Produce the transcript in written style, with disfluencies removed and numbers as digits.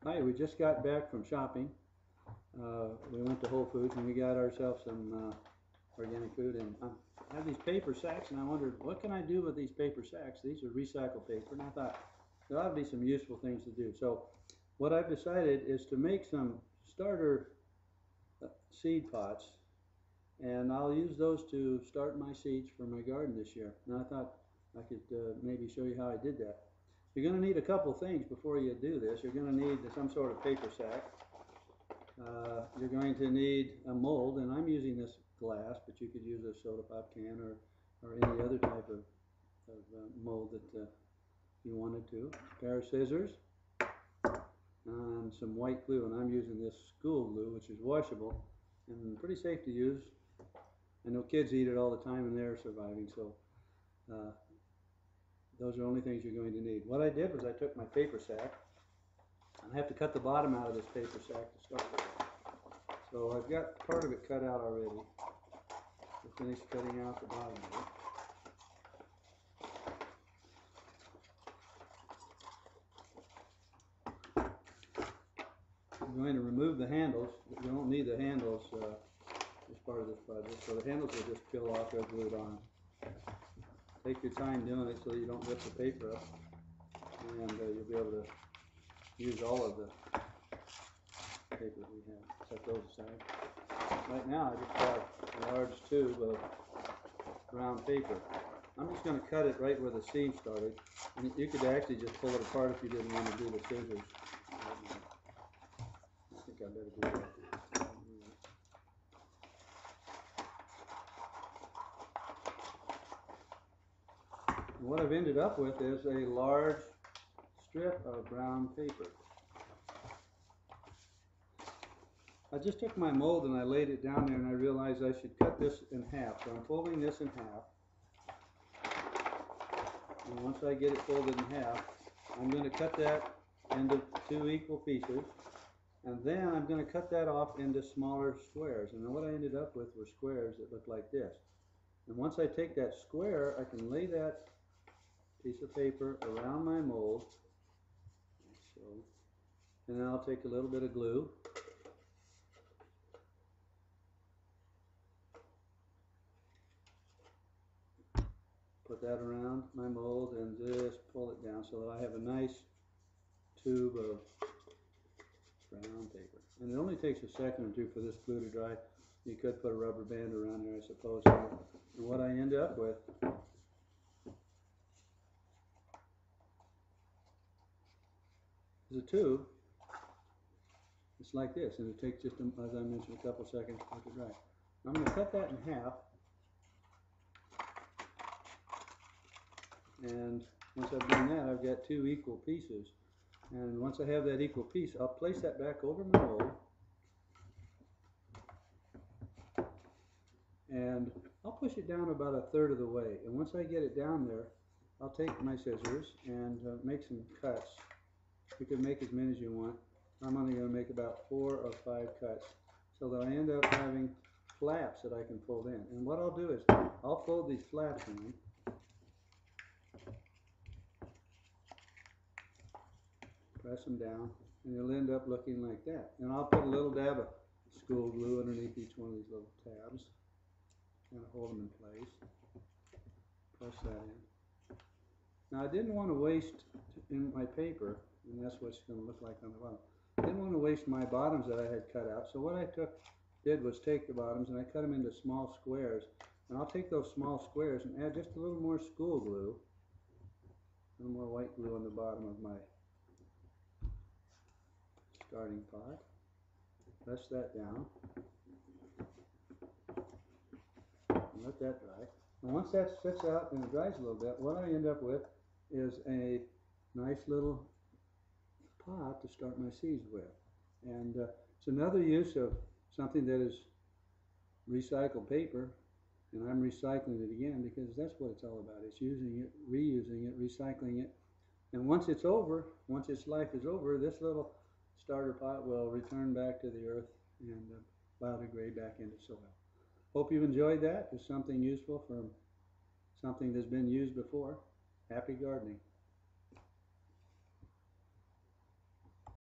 Hi, we just got back from shopping. We went to Whole Foods and we got ourselves some organic food. And I have these paper sacks, and I wondered what can I do with these paper sacks? These are recycled paper, and I thought there ought to be some useful things to do. So, what I've decided is to make some starter seed pots, and I'll use those to start my seeds for my garden this year. And I thought I could maybe show you how I did that. You're going to need a couple things before you do this. You're going to need some sort of paper sack. You're going to need a mold, and I'm using this glass, but you could use a soda pop can or any other type of mold that you wanted to. A pair of scissors, and some white glue, and I'm using this school glue, which is washable and pretty safe to use. I know kids eat it all the time and they're surviving, so those are the only things you're going to need. What I did was I took my paper sack, and I have to cut the bottom out of this paper sack to start with. So I've got part of it cut out already. We'll finish cutting out the bottom of it. I'm going to remove the handles. You don't need the handles as part of this project, so the handles will just peel off, they're glued on. Take your time doing it so you don't rip the paper up, and you'll be able to use all of the paper we have. Set those aside. Right now I just have a large tube of brown paper. I'm just going to cut it right where the seam started. And you could actually just pull it apart if you didn't want to do the scissors. I think I better do that. And what I've ended up with is a large strip of brown paper. I just took my mold and I laid it down there, and I realized I should cut this in half. So I'm folding this in half. And once I get it folded in half, I'm going to cut that into 2 equal pieces. And then I'm going to cut that off into smaller squares. And then what I ended up with were squares that look like this. And once I take that square, I can lay that piece of paper around my mold. Like so. And then I'll take a little bit of glue. Put that around my mold and just pull it down so that I have a nice tube of brown paper. And it only takes a second or two for this glue to dry. You could put a rubber band around there, I suppose. And what I end up with is a tube. It's like this, and it takes just, as I mentioned, a couple seconds for it to dry. I'm going to cut that in half. And once I've done that, I've got 2 equal pieces. And once I have that equal piece, I'll place that back over my mold. And I'll push it down about 1/3 of the way. And once I get it down there, I'll take my scissors and make some cuts. You can make as many as you want. I'm only going to make about 4 or 5 cuts so that I end up having flaps that I can fold in. And what I'll do is I'll fold these flaps in. Press them down, and it'll end up looking like that. And I'll put a little dab of school glue underneath each one of these little tabs. Kind of hold them in place. Press that in. Now I didn't want to waste in my paper, and that's what it's going to look like on the bottom. I didn't want to waste my bottoms that I had cut out, so what I did was take the bottoms and I cut them into small squares. And I'll take those small squares and add just a little more school glue, a little more white glue on the bottom of my starting pot. Press that down and let that dry. And once that sits out and it dries a little bit, what I end up with is a nice little pot to start my seeds with. And it's another use of something that is recycled paper, and I'm recycling it again because that's what it's all about. It's using it, reusing it, recycling it. And once it's over, once its life is over, this little starter pot will return back to the earth and biodegrade back into soil. Hope you've enjoyed that. It's something useful from something that's been used before. Happy gardening.